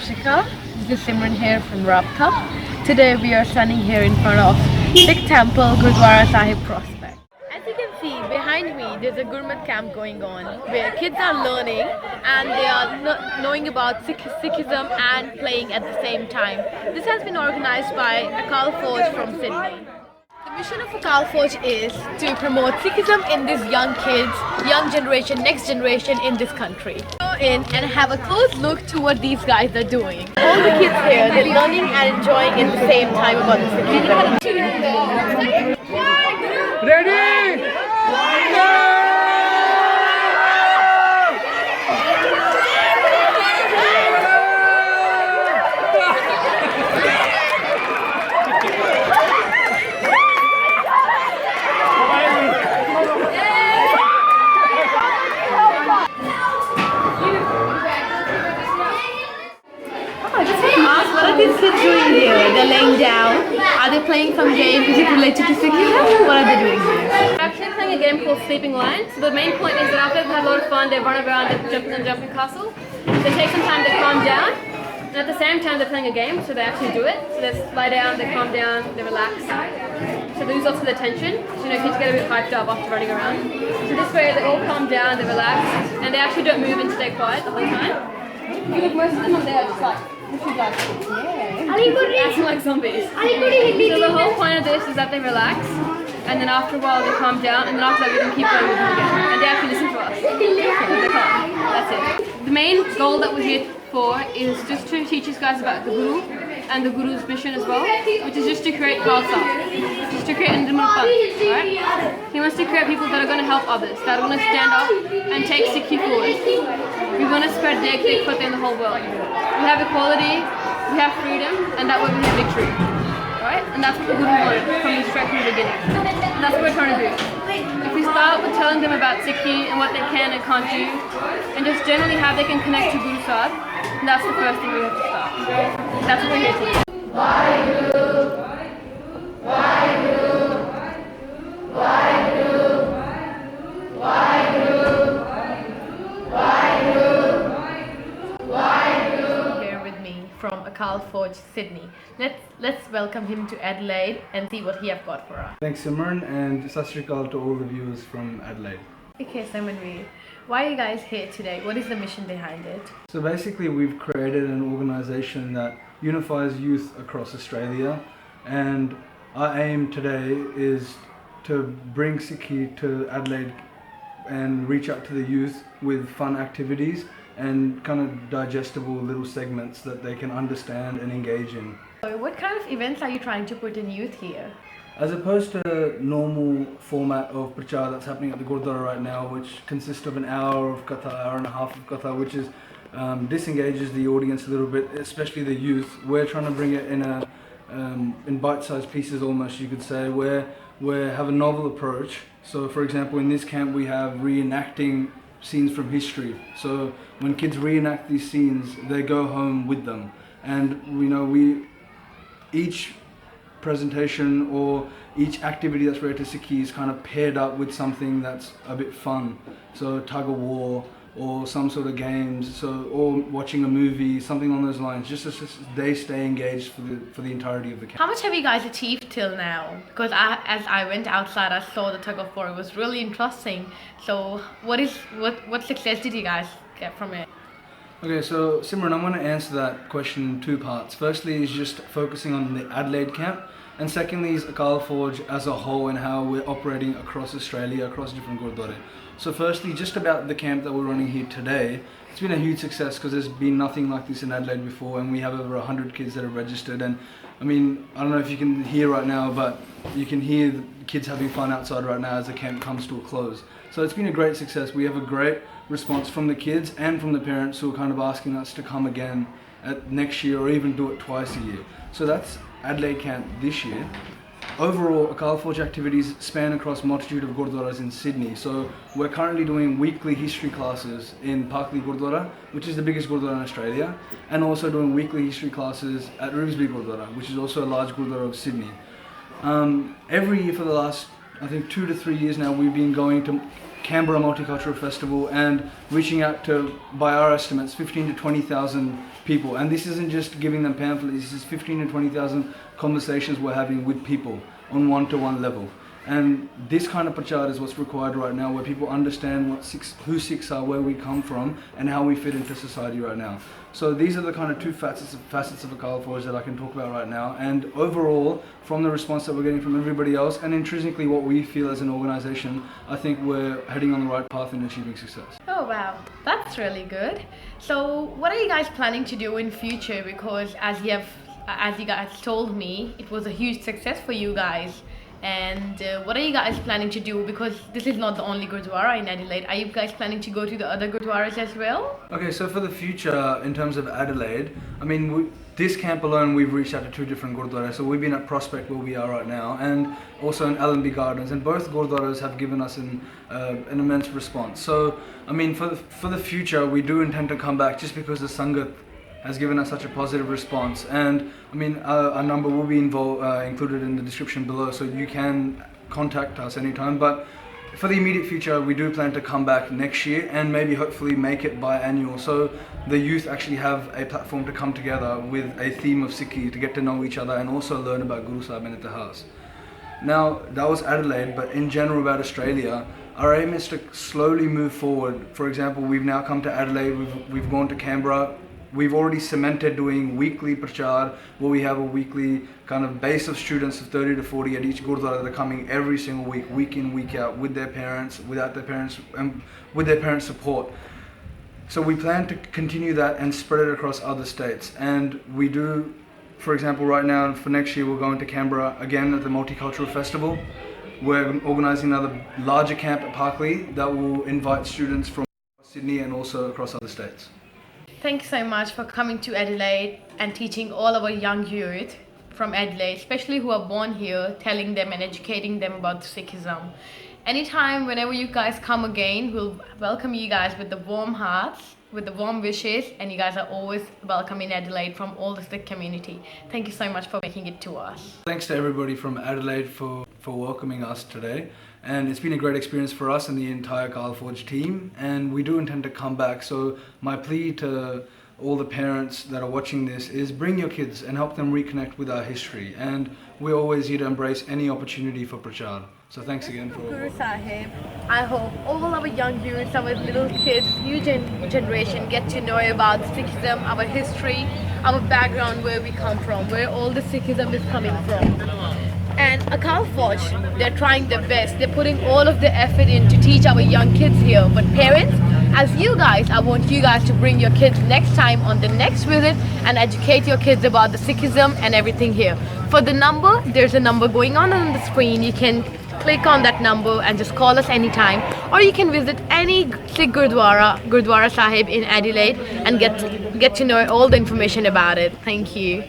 Satrika. This is Simran here from Rabta. Today we are standing here in front of Sikh Temple, Gurdwara Sahib Prospect. As you can see behind me, there's a Gurmat camp going on where kids are learning and they are knowing about Sikhism and playing at the same time. This has been organized by Akaal Fauj from Sydney. The mission of Akaal Fauj is to promote Sikhism in these young kids, young generation, next generation in this country. Go in and have a close look to what these guys are doing. All the kids here, they're learning and enjoying at the same time about the Sikhism. Ready? What are these kids doing here? They're laying down. Are they playing some game? Is it related to Sikhism? What are they doing here? We're actually playing a game called Sleeping Lion. So the main point is that after they've had a lot of fun, they run around, they're jumping on jumping castle. They take some time to calm down. And at the same time they're playing a game, so they actually do it. So they lie down, they calm down, they relax. So they lose lots of their tension. So kids get a bit hyped up after running around. So this way they all calm down, they're relaxed, and they actually don't move and stay quiet the whole time. You look, most of them are there just like acting like zombies. So the whole point of this is that they relax, and then after a while they calm down, and then after that we can keep going with them again. And they actually listen to us. They calm. That's it. The main goal that we're here for is just to teach you guys about the Guru and the Guru's mission as well, which is just to create Khalsa, just to create Indimal right? He wants to create people that are going to help others, that are going to stand up and take Sikhi forward. We want to spread Dek Fateh in the whole world. We have equality, we have freedom, and that way we have victory. Right? And that's what the Guru wanted straight from the beginning. And that's what we're trying to do. If we start with telling them about Sikhi and what they can and can't do, and just generally how they can connect to Guru Sahib, that's the first thing we have to start. That's what we're here to do. Here with me from Akaal Fauj, Sydney. Let's welcome him to Adelaide and see what he have got for us. Thanks Simran, and Satrika to all the viewers from Adelaide. Okay, Simran, why are you guys here today? What is the mission behind it? So basically we've created an organisation that unifies youth across Australia, and our aim today is to bring Sikhi to Adelaide and reach out to the youth with fun activities and kind of digestible little segments that they can understand and engage in. So what kind of events are you trying to put in youth here? As opposed to normal format of prachar that's happening at the Gurdwara right now, which consists of an hour of katha, hour and a half of katha, which is disengages the audience a little bit, especially the youth. We're trying to bring it in bite-sized pieces almost, you could say, where we have a novel approach. So for example, in this camp we have reenacting scenes from history. So when kids reenact these scenes, they go home with them. And each presentation or each activity that's related to Sikhi is kind of paired up with something that's a bit fun. So tug of war or some sort of games, or watching a movie, something along those lines, just as they stay engaged for the entirety of the camp. How much have you guys achieved till now? Because as I went outside, I saw the tug of war. It was really interesting. So what success did you guys get from it? Okay, so Simran, I'm going to answer that question in two parts. Firstly is just focusing on the Adelaide camp, and secondly is Akaal Fauj as a whole and how we're operating across Australia, across different Gurdwara. So firstly, just about the camp that we're running here today, it's been a huge success because there's been nothing like this in Adelaide before, and we have over 100 kids that are registered. And I mean, I don't know if you can hear right now, but you can hear the kids having fun outside right now as the camp comes to a close. So it's been a great success. We have a great response from the kids and from the parents who are kind of asking us to come again next year or even do it twice a year. So that's Adelaide camp this year. Overall, Akaal Fauj activities span across a multitude of Gurdwaras in Sydney. So we're currently doing weekly history classes in Parkley Gurdwara, which is the biggest Gurdwara in Australia, and also doing weekly history classes at Rivesby Gurdwara, which is also a large Gurdwara of Sydney. Every year for the last, I think, 2 to 3 years now, we've been going to Canberra Multicultural Festival and reaching out to, by our estimates, 15 to 20,000 people. And this isn't just giving them pamphlets, this is 15 to 20,000 conversations we're having with people on one-to-one level. And this kind of prachar is what's required right now, where people understand who Sikhs are, where we come from, and how we fit into society right now. So these are the kind of two facets of Akaal Fauj that I can talk about right now. And overall, from the response that we're getting from everybody else, and intrinsically what we feel as an organisation, I think we're heading on the right path in achieving success. Oh wow, that's really good. So what are you guys planning to do in future? Because as you guys told me, it was a huge success for you guys. And what are you guys planning to do? Because this is not the only Gurdwara in Adelaide. Are you guys planning to go to the other Gurdwaras as well? Okay, so for the future, in terms of Adelaide, I mean, this camp alone, we've reached out to 2 different Gurdwaras. So we've been at Prospect, where we are right now, and also in Allenby Gardens. And both Gurdwaras have given us an immense response. So, I mean, for the future, we do intend to come back just because the Sangat has given us such a positive response. And I mean, our number will be included in the description below, so you can contact us anytime. But for the immediate future, we do plan to come back next year and maybe hopefully make it biannual, so the youth actually have a platform to come together with a theme of Sikhi to get to know each other and also learn about Guru Sahib and Itihas. Now, that was Adelaide, but in general about Australia, our aim is to slowly move forward. For example, we've now come to Adelaide, we've gone to Canberra. We've already cemented doing weekly prachar, where we have a weekly kind of base of students of 30 to 40 at each Gurdwara that are coming every single week, week in, week out, with their parents, without their parents, and with their parents' support. So we plan to continue that and spread it across other states. And we do, for example, right now, for next year, we're going to Canberra again at the Multicultural Festival. We're organising another larger camp at Parkley that will invite students from Sydney and also across other states. Thank you so much for coming to Adelaide and teaching all our young youth from Adelaide, especially who are born here, telling them and educating them about Sikhism. Anytime, whenever you guys come again, we'll welcome you guys with the warm hearts, with the warm wishes, and you guys are always welcome in Adelaide from all the Sikh community. Thank you so much for making it to us. Thanks to everybody from Adelaide for welcoming us today. And it's been a great experience for us and the entire Akaal Fauj team, and we do intend to come back. So my plea to all the parents that are watching this is bring your kids and help them reconnect with our history. And we're always here to embrace any opportunity for prachar. So thanks again for Guru Sahib, I hope all our young youths, our little kids, new generation get to know about Sikhism, our history, our background, where we come from, where all the Sikhism is coming from. And Akaal Fauj, they're trying their best. They're putting all of the effort in to teach our young kids here. But parents, as you guys, I want you guys to bring your kids next time on the next visit and educate your kids about the Sikhism and everything here. For the number, there's a number going on the screen. You can click on that number and just call us anytime. Or you can visit any Sikh Gurdwara Sahib in Adelaide and get to know all the information about it. Thank you.